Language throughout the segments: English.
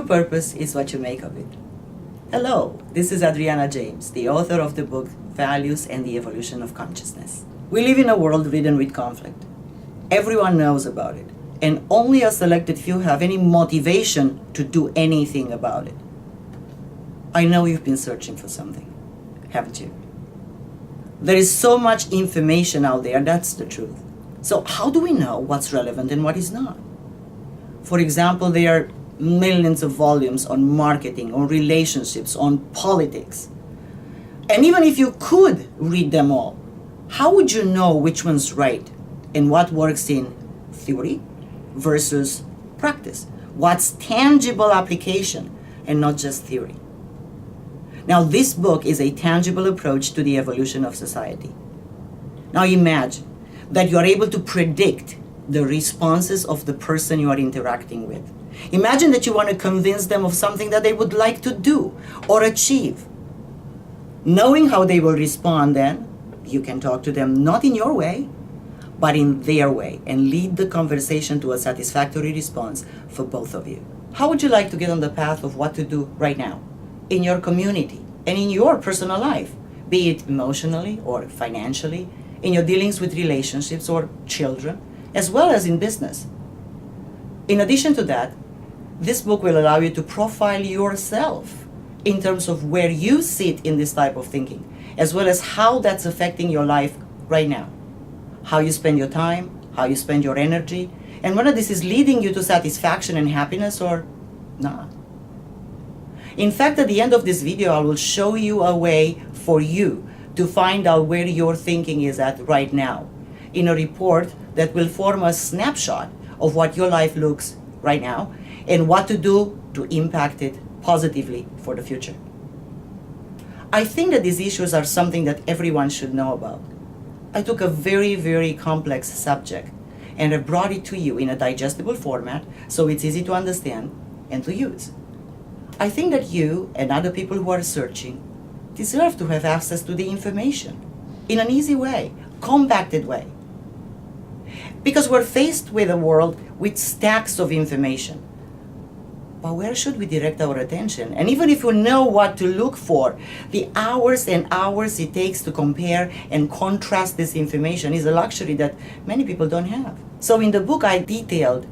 purpose is what you make of it. Hello, this is Adriana James, the author of the book Values and the Evolution of Consciousness. We live in a world ridden with conflict. Everyone knows about it, and only a selected few have any motivation to do anything about it. I know you've been searching for something, haven't you? There is so much information out there, that's the truth. So how do we know what's relevant and what is not? For example, there are millions of volumes on marketing, on relationships, on politics. And even if you could read them all, how would you know which one's right and what works in theory versus practice? What's tangible application and not just theory? Now, this book is a tangible approach to the evolution of society. Now imagine that you are able to predict the responses of the person you are interacting with. Imagine that you want to convince them of something that they would like to do or achieve. Knowing how they will respond, then, you can talk to them not in your way, but in their way, and lead the conversation to a satisfactory response for both of you. How would you like to get on the path of what to do right now, in your community, and in your personal life, be it emotionally or financially, in your dealings with relationships or children, as well as in business? In addition to that, this book will allow you to profile yourself in terms of where you sit in this type of thinking, as well as how that's affecting your life right now. How you spend your time, how you spend your energy, and whether this is leading you to satisfaction and happiness or not. In fact, at the end of this video, I will show you a way for you to find out where your thinking is at right now in a report that will form a snapshot of what your life looks right now and what to do to impact it positively for the future. I think that these issues are something that everyone should know about. I took a very, very complex subject and I brought it to you in a digestible format so it's easy to understand and to use. I think that you and other people who are searching deserve to have access to the information in an easy way, compacted way. Because we're faced with a world with stacks of information. But where should we direct our attention? And even if we know what to look for, the hours and hours it takes to compare and contrast this information is a luxury that many people don't have. So in the book, I detailed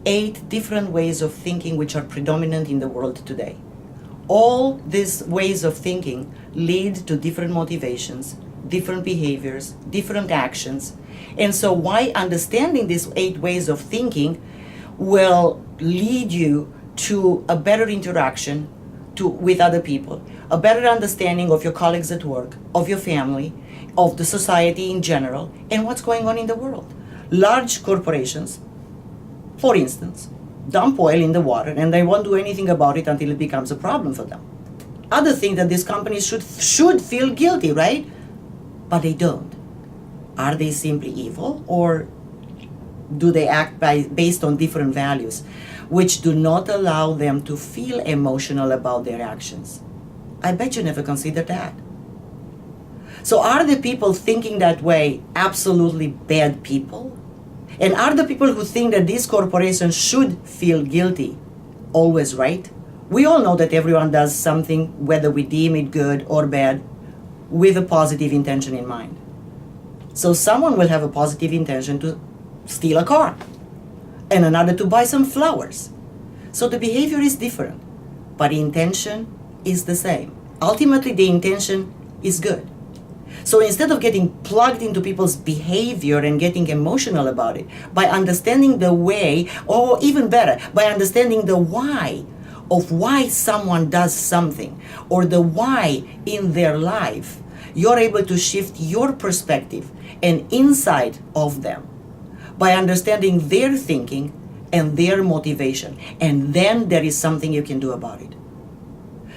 8 different ways of thinking which are predominant in the world today. All these ways of thinking lead to different motivations, different behaviors, different actions. And so why understanding these 8 ways of thinking will lead you to a better interaction with other people, a better understanding of your colleagues at work, of your family, of the society in general, and what's going on in the world. Large corporations, for instance, dump oil in the water and they won't do anything about it until it becomes a problem for them. Others think that these companies should feel guilty, right? But they don't. Are they simply evil, or do they act based on different values which do not allow them to feel emotional about their actions? I bet you never considered that. So are the people thinking that way absolutely bad people? And are the people who think that these corporations should feel guilty always right? We all know that everyone does something, whether we deem it good or bad, with a positive intention in mind. So someone will have a positive intention to steal a car, and another to buy some flowers. So the behavior is different, but the intention is the same. Ultimately, the intention is good. So instead of getting plugged into people's behavior and getting emotional about it, by understanding the way, or even better, by understanding the why of why someone does something, or the why in their life, you're able to shift your perspective and insight of them by understanding their thinking and their motivation. And then there is something you can do about it.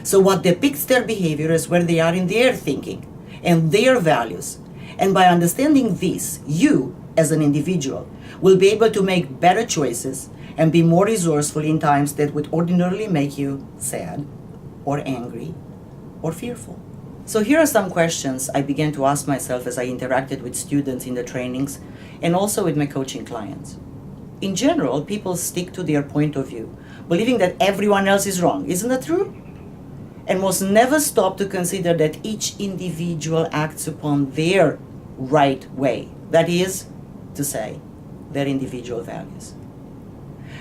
So what depicts their behavior is where they are in their thinking and their values. And by understanding this, you, as an individual, will be able to make better choices and be more resourceful in times that would ordinarily make you sad or angry or fearful. So here are some questions I began to ask myself as I interacted with students in the trainings and also with my coaching clients. in general, people stick to their point of view, believing that everyone else is wrong. Isn't that true? And must never stop to consider that each individual acts upon their right way. That is to say, their individual values.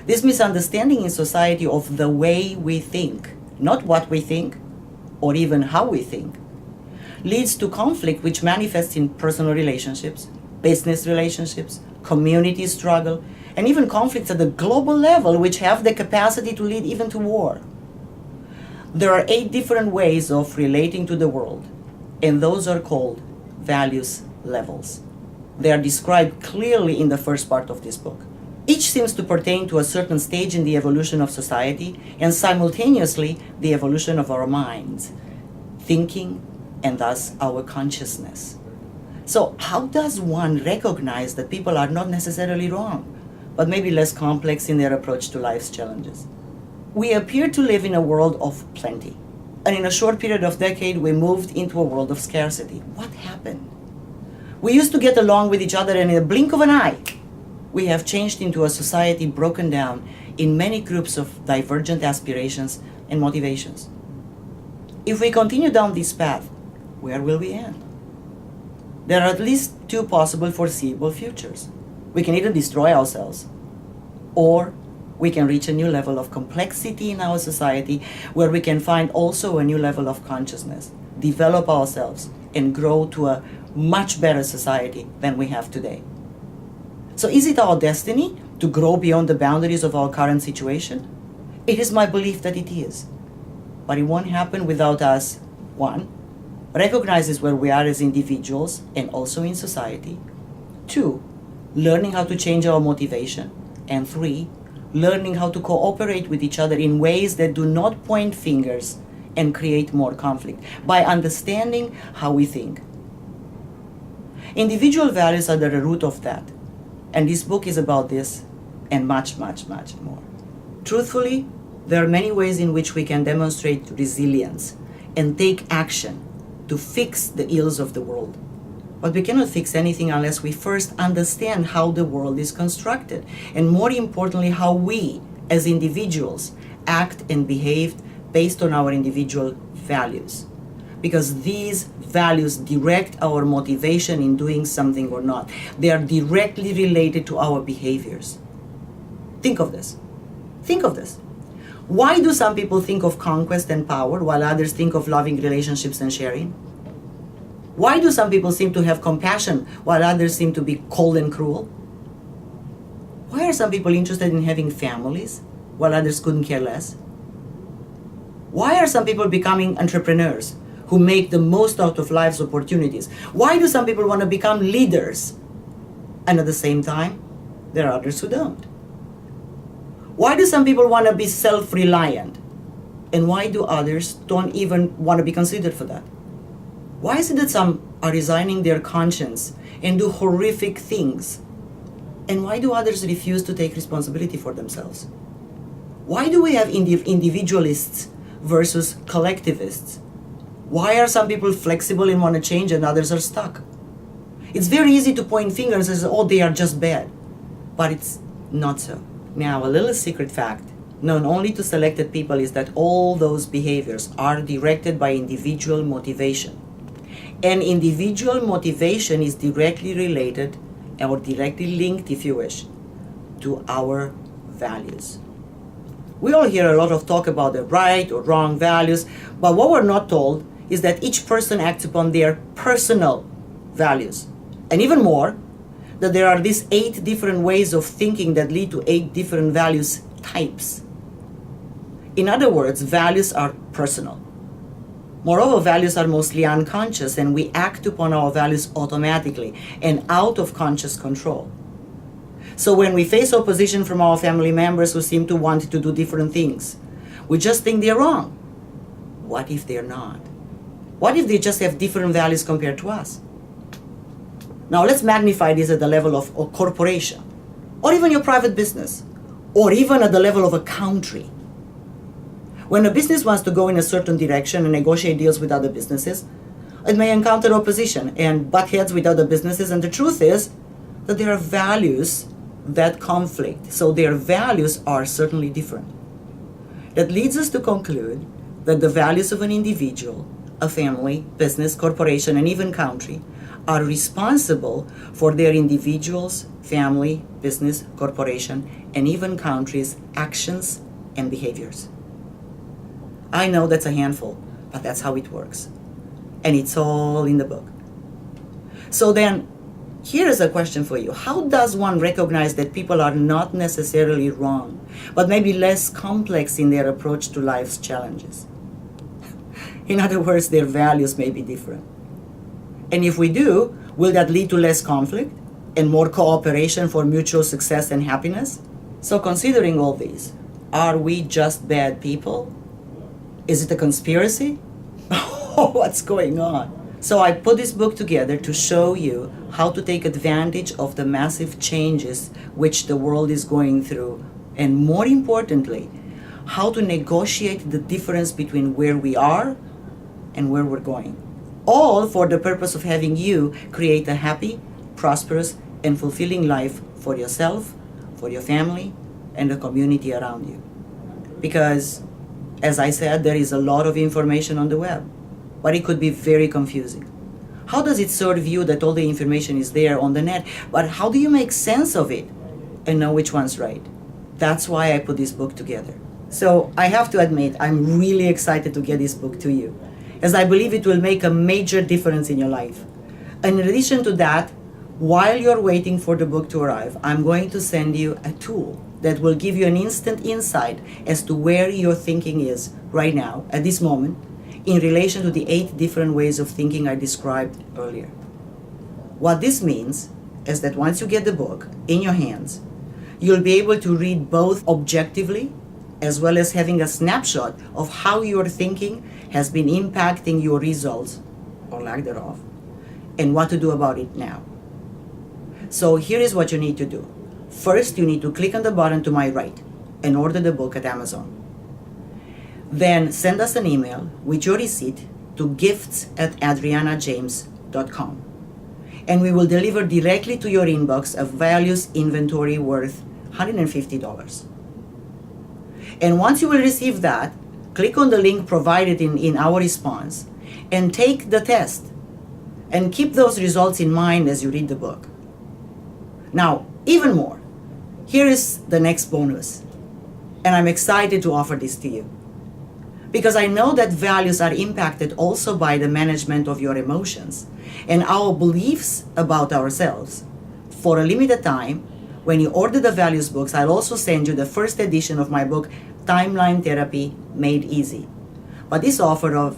This misunderstanding in society of the way we think, not what we think, or even how we think, leads to conflict which manifests in personal relationships, business relationships, community struggle, and even conflicts at the global level which have the capacity to lead even to war. There are 8 different ways of relating to the world, and those are called values levels. They are described clearly in the first part of this book. Each seems to pertain to a certain stage in the evolution of society and simultaneously the evolution of our minds, thinking, and thus our consciousness. So how does one recognize that people are not necessarily wrong, but maybe less complex in their approach to life's challenges? We appear to live in a world of plenty, and in a short period of decade we moved into a world of scarcity. What happened? We used to get along with each other, and in a blink of an eye, we have changed into a society broken down in many groups of divergent aspirations and motivations. If we continue down this path, where will we end? There are at least 2 possible foreseeable futures. We can either destroy ourselves, or we can reach a new level of complexity in our society where we can find also a new level of consciousness, develop ourselves, and grow to a much better society than we have today. So is it our destiny to grow beyond the boundaries of our current situation? It is my belief that it is. But it won't happen without us, 1, recognizes where we are as individuals and also in society, 2, learning how to change our motivation, and 3, learning how to cooperate with each other in ways that do not point fingers and create more conflict, by understanding how we think. Individual values are the root of that, and this book is about this and much, much, much more. Truthfully, there are many ways in which we can demonstrate resilience and take action to fix the ills of the world. But we cannot fix anything unless we first understand how the world is constructed, and more importantly, how we, as individuals, act and behave based on our individual values. Because these values direct our motivation in doing something or not. They are directly related to our behaviors. Think of this. Think of this. Why do some people think of conquest and power while others think of loving relationships and sharing? Why do some people seem to have compassion while others seem to be cold and cruel? Why are some people interested in having families while others couldn't care less? Why are some people becoming entrepreneurs who make the most out of life's opportunities? Why do some people want to become leaders? And at the same time, there are others who don't. Why do some people want to be self-reliant? And why do others don't even want to be considered for that? Why is it that some are resigning their conscience and do horrific things? And why do others refuse to take responsibility for themselves? Why do we have individualists versus collectivists? Why are some people flexible and want to change and others are stuck? It's very easy to point fingers and say, oh, they are just bad. But it's not so. Now, a little secret fact known only to selected people is that all those behaviors are directed by individual motivation. And individual motivation is directly related, or directly linked, if you wish, to our values. We all hear a lot of talk about the right or wrong values, but what we're not told is that each person acts upon their personal values. And even more, that there are these 8 different ways of thinking that lead to 8 different values types. In other words, values are personal. Moreover, values are mostly unconscious, and we act upon our values automatically and out of conscious control. So when we face opposition from our family members who seem to want to do different things, we just think they're wrong. What if they're not? What if they just have different values compared to us? Now let's magnify this at the level of a corporation, or even your private business, or even at the level of a country. When a business wants to go in a certain direction and negotiate deals with other businesses, it may encounter opposition and butt heads with other businesses, and the truth is that there are values that conflict. So their values are certainly different. That leads us to conclude that the values of an individual, a family, business, corporation, and even country are responsible for their individuals, family, business, corporation, and even countries' actions and behaviors. I know that's a handful, but that's how it works. And it's all in the book. So then, here is a question for you. How does one recognize that people are not necessarily wrong, but maybe less complex in their approach to life's challenges? In other words, their values may be different. And if we do, will that lead to less conflict and more cooperation for mutual success and happiness? So considering all these, are we just bad people? Is it a conspiracy? What's going on? So I put this book together to show you how to take advantage of the massive changes which the world is going through, and more importantly, how to negotiate the difference between where we are and where we're going. All for the purpose of having you create a happy, prosperous, and fulfilling life for yourself, for your family, and the community around you. Because, as I said, there is a lot of information on the web, but it could be very confusing. How does it serve you that all the information is there on the net, but how do you make sense of it and know which one's right? That's why I put this book together. So I have to admit, I'm really excited to get this book to you, as I believe it will make a major difference in your life. And in addition to that, while you're waiting for the book to arrive, I'm going to send you a tool that will give you an instant insight as to where your thinking is right now, at this moment, in relation to the 8 different ways of thinking I described earlier. What this means is that once you get the book in your hands, you'll be able to read both objectively as well as having a snapshot of how your thinking has been impacting your results, or lack thereof, and what to do about it now. So here is what you need to do. First, you need to click on the button to my right and order the book at Amazon. Then send us an email with your receipt to gifts@adrianajames.com, and we will deliver directly to your inbox a values inventory worth $150. And once you will receive that, click on the link provided in our response and take the test, and keep those results in mind as you read the book. Now, even more, here is the next bonus, and I'm excited to offer this to you, because I know that values are impacted also by the management of your emotions and our beliefs about ourselves. For a limited time, when you order the values books, I'll also send you the first edition of my book, Timeline Therapy Made Easy. But this offer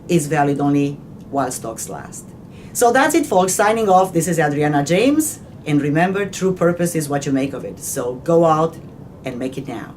is valid only while stocks last. So that's it, folks. Signing off, this is Adriana James. And remember, true purpose is what you make of it. So go out and make it now.